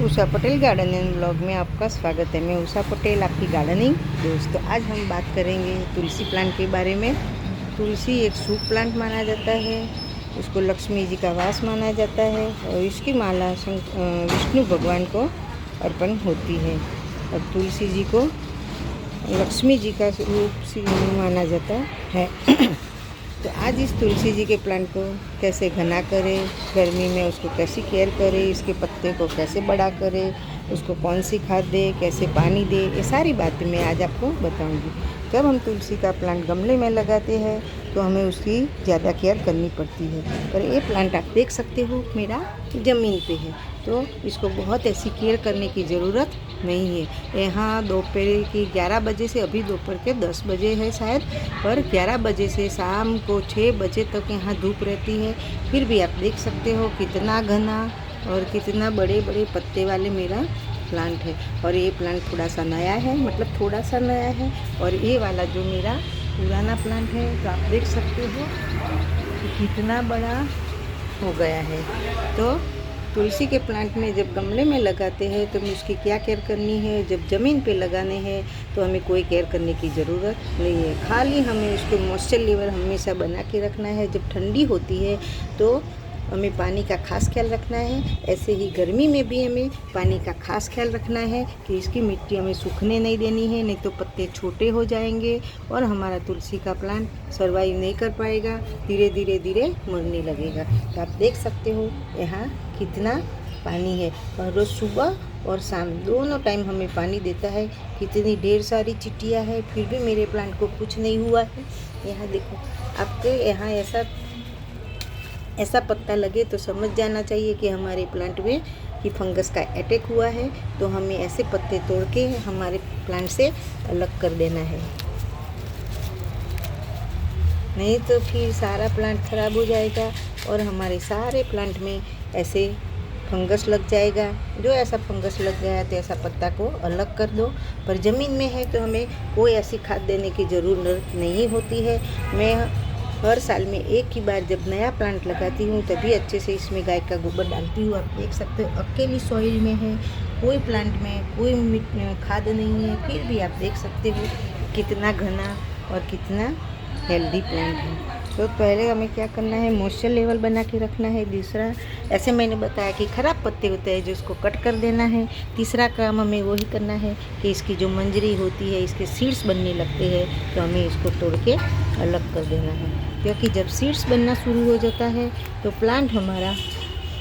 Usha Patel garden and blog में आपका स्वागत है। मैं उषा पटेल, आपकी गार्डनिंग दोस्त। तो आज हम बात करेंगे तुलसी प्लांट के बारे में। तुलसी एक शुभ प्लांट माना जाता है, उसको लक्ष्मी जी का वास माना जाता है और इसकी माला विष्णु भगवान को अर्पण होती है। और तुलसी जी को लक्ष्मी जी का रूप माना जाता है। तो आज इस तुलसी जी के प्लांट को कैसे घना करें, गर्मी में उसको कैसी केयर करें, इसके पत्ते को कैसे बड़ा करें, उसको कौन सी खाद दें, कैसे पानी दें, ये सारी बातें मैं आज आपको बताऊंगी। जब हम तुलसी का प्लांट गमले में लगाते हैं तो हमें उसकी ज़्यादा केयर करनी पड़ती है। पर ये प्लांट आप देख सकते हो मेरा ज़मीन पे है, तो इसको बहुत ऐसी केयर करने की ज़रूरत नहीं है। यहाँ दोपहर की 11 बजे से, अभी दोपहर के 10 बजे है शायद, पर 11 बजे से शाम को 6 बजे तक यहाँ धूप रहती है। फिर भी आप देख सकते हो कितना घना और कितना बड़े बड़े पत्ते वाले मेरा प्लांट है। और ये प्लांट थोड़ा सा नया है, मतलब थोड़ा सा नया है। और ये वाला जो मेरा पुराना प्लांट है, तो आप देख सकते हो कि कितना बड़ा हो गया है। तो तुलसी के प्लांट में जब गमले में लगाते हैं तो हमें उसकी क्या केयर करनी है। जब ज़मीन पे लगाने हैं तो हमें कोई केयर करने की ज़रूरत नहीं है, खाली हमें उसको मॉइस्चर लेवल हमेशा बना के रखना है। जब ठंडी होती है तो हमें पानी का खास ख्याल रखना है। ऐसे ही गर्मी में भी हमें पानी का खास ख्याल रखना है कि इसकी मिट्टी हमें सूखने नहीं देनी है, नहीं तो पत्ते छोटे हो जाएंगे और हमारा तुलसी का प्लांट सर्वाइव नहीं कर पाएगा, धीरे धीरे मरने लगेगा। तो आप देख सकते हो यहाँ कितना पानी है और रोज़ सुबह और शाम दोनों टाइम हमें पानी देता है। कितनी ढेर सारी चिट्टियाँ हैं, फिर भी मेरे प्लांट को कुछ नहीं हुआ है। यहाँ देखो, आपके यहाँ ऐसा पत्ता लगे तो समझ जाना चाहिए कि हमारे प्लांट में कि फंगस का अटैक हुआ है। तो हमें ऐसे पत्ते तोड़ के हमारे प्लांट से अलग कर देना है, नहीं तो फिर सारा प्लांट खराब हो जाएगा और हमारे सारे प्लांट में ऐसे फंगस लग जाएगा। जो ऐसा फंगस लग गया तो ऐसा पत्ता को अलग कर दो। पर ज़मीन में है तो हमें कोई ऐसी खाद देने की ज़रूरत नहीं होती है। मैं हर साल में एक ही बार जब नया प्लांट लगाती हूँ तभी अच्छे से इसमें गाय का गोबर डालती हूँ। आप देख सकते हो अकेली सॉइल में है, कोई प्लांट में कोई खाद नहीं है, फिर भी आप देख सकते हो कितना घना और कितना हेल्दी प्लांट है। तो पहले हमें क्या करना है, मॉइस्चर लेवल बना के रखना है। दूसरा, ऐसे मैंने बताया कि ख़राब पत्ते होते हैं जो उसको कट कर देना है। तीसरा काम हमें वही करना है कि इसकी जो मंजरी होती है, इसके सीड्स बनने लगते हैं तो हमें इसको तोड़ के अलग कर देना है। क्योंकि जब सीड्स बनना शुरू हो जाता है तो प्लांट हमारा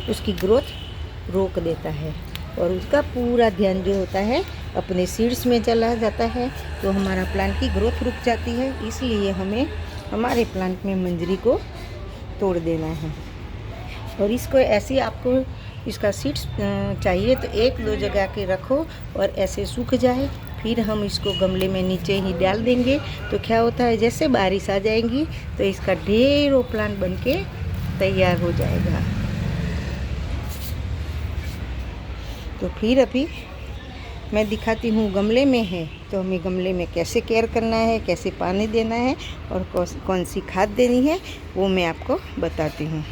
उसकी ग्रोथ रोक देता है और उसका पूरा ध्यान जो होता है अपने सीड्स में चला जाता है, तो हमारा प्लांट की ग्रोथ रुक जाती है। इसलिए हमें हमारे प्लांट में मंजरी को तोड़ देना है। और इसको ऐसे आपको इसका सीड्स चाहिए तो 1-2 जगह के रखो और ऐसे सूख जाए, फिर हम इसको गमले में नीचे ही डाल देंगे। तो क्या होता है, जैसे बारिश आ जाएगी तो इसका ढेरों प्लांट बनके तैयार हो जाएगा। तो फिर अभी मैं दिखाती हूँ गमले में है तो हमें गमले में कैसे केयर करना है, कैसे पानी देना है और कौन सी खाद देनी है, वो मैं आपको बताती हूँ।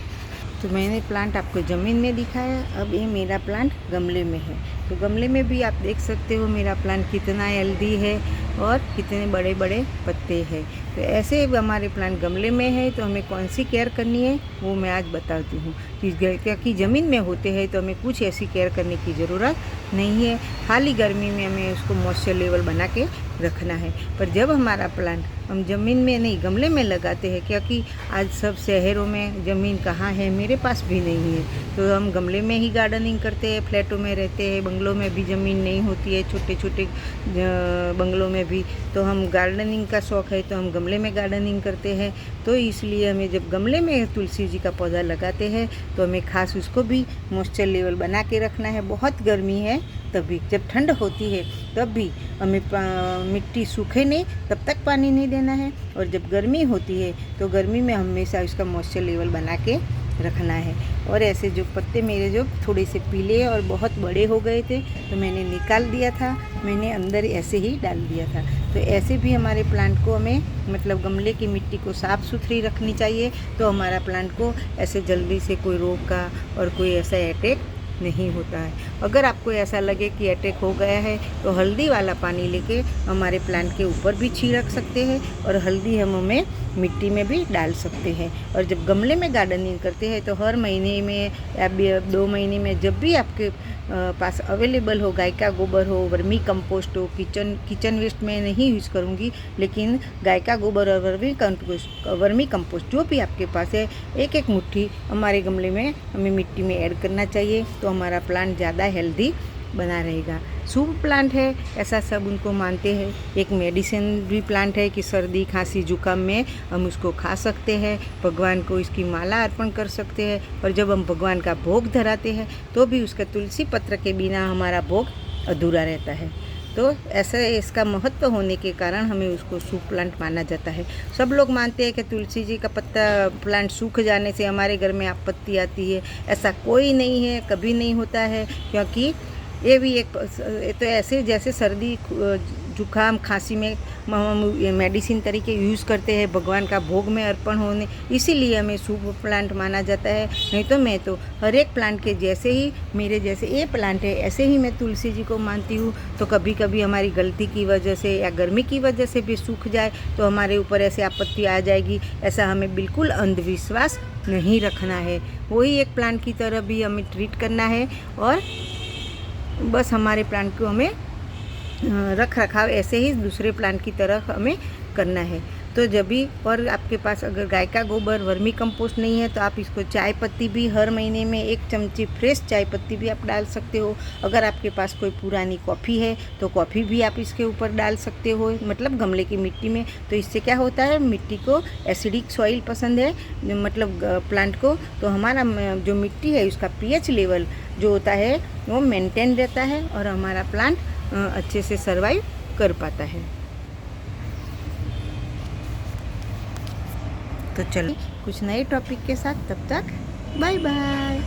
तो मैंने प्लांट आपको ज़मीन में दिखाया, अब ये मेरा प्लांट गमले में है। तो गमले में भी आप देख सकते हो मेरा प्लांट कितना हेल्दी है और कितने बड़े बड़े पत्ते हैं। तो ऐसे हमारे प्लांट गमले में है तो हमें कौन सी केयर करनी है वो मैं आज बताती हूँ। क्योंकि ज़मीन में होते हैं तो हमें कुछ ऐसी केयर करने की ज़रूरत नहीं है, खाली गर्मी में हमें उसको मॉइस्चर लेवल बना के रखना है। पर जब हमारा प्लांट हम ज़मीन में नहीं गमले में लगाते हैं, क्योंकि आज सब शहरों में ज़मीन कहाँ है, मेरे पास भी नहीं है, तो हम गमले में ही गार्डनिंग करते हैं। फ्लैटों में रहते हैं, बंगलों में भी ज़मीन नहीं होती है, छोटे छोटे बंगलों में भी, तो हम गार्डनिंग का शौक़ है तो हम गमले में गार्डनिंग करते हैं। तो इसलिए हमें जब गमले में तुलसी जी का पौधा लगाते हैं तो हमें खास उसको भी मॉइस्चर लेवल बना के रखना है। बहुत गर्मी है तभी, जब ठंड होती है तब भी हमें मिट्टी सूखे नहीं तब तक पानी नहीं देना है, और जब गर्मी होती है तो गर्मी में हमेशा इसका मॉइस्चर लेवल बना के रखना है। और ऐसे जो पत्ते मेरे जो थोड़े से पीले और बहुत बड़े हो गए थे तो मैंने निकाल दिया था, मैंने अंदर ऐसे ही डाल दिया था। तो ऐसे भी हमारे प्लांट को हमें मतलब गमले की मिट्टी को साफ़ सुथरी रखनी चाहिए, तो हमारा प्लांट को ऐसे जल्दी से कोई रोग का और कोई ऐसा अटैक नहीं होता है। अगर आपको ऐसा लगे कि अटैक हो गया है तो हल्दी वाला पानी लेके हमारे प्लांट के ऊपर भी छिड़क सकते हैं और हल्दी हम हमें मिट्टी में भी डाल सकते हैं। और जब गमले में गार्डनिंग करते हैं तो हर महीने में या 2 महीने में जब भी आपके पास अवेलेबल हो, गाय का गोबर हो, वर्मी कंपोस्ट हो, किचन वेस्ट में नहीं यूज़ करूँगी, लेकिन गाय का गोबर और वर्मी कंपोस्ट जो भी आपके पास है, एक एक मुट्ठी हमारे गमले में हमें मिट्टी में ऐड करना चाहिए, तो हमारा प्लांट ज़्यादा हेल्दी बना रहेगा। शुभ प्लांट है ऐसा सब उनको मानते हैं। एक मेडिसिन भी प्लांट है कि सर्दी खांसी जुकाम में हम उसको खा सकते हैं, भगवान को इसकी माला अर्पण कर सकते हैं, और जब हम भगवान का भोग धराते हैं तो भी उसका तुलसी पत्र के बिना हमारा भोग अधूरा रहता है। तो ऐसा इसका महत्व होने के कारण हमें उसको शुभ प्लांट माना जाता है। सब लोग मानते हैं कि तुलसी जी का पत्ता प्लांट सूख जाने से हमारे घर में आपत्ति आती है। ऐसा कोई नहीं है, कभी नहीं होता है, क्योंकि ये भी एक तो ऐसे जैसे सर्दी जुकाम खांसी में हम मेडिसिन तरीके यूज़ करते हैं भगवान का भोग में अर्पण होने, इसीलिए हमें शुभ प्लांट माना जाता है। नहीं तो मैं तो हर एक प्लांट के जैसे ही मेरे जैसे ये प्लांट है ऐसे ही मैं तुलसी जी को मानती हूँ। तो कभी कभी हमारी गलती की वजह से या गर्मी की वजह से भी सूख जाए तो हमारे ऊपर ऐसे आपत्ति आ जाएगी। ऐसा हमें बिल्कुल अंधविश्वास नहीं रखना है, वही एक प्लांट की तरह भी हमें ट्रीट करना है, और बस हमारे प्लांट को हमें रख रखाव ऐसे ही दूसरे प्लांट की तरह हमें करना है। तो जब भी, और आपके पास अगर गाय का गोबर वर्मी कंपोस्ट नहीं है तो आप इसको चाय पत्ती भी हर महीने में 1 चमची फ्रेश चाय पत्ती भी आप डाल सकते हो। अगर आपके पास कोई पुरानी कॉफ़ी है तो कॉफ़ी भी आप इसके ऊपर डाल सकते हो, मतलब गमले की मिट्टी में। तो इससे क्या होता है, मिट्टी को एसिडिक सॉइल पसंद है, मतलब प्लांट को, तो हमारा जो मिट्टी है उसका pH लेवल जो होता है वो मेंटेन रहता है और हमारा प्लांट अच्छे से सर्वाइव कर पाता है। तो चलो कुछ नए टॉपिक के साथ, तब तक बाय बाय।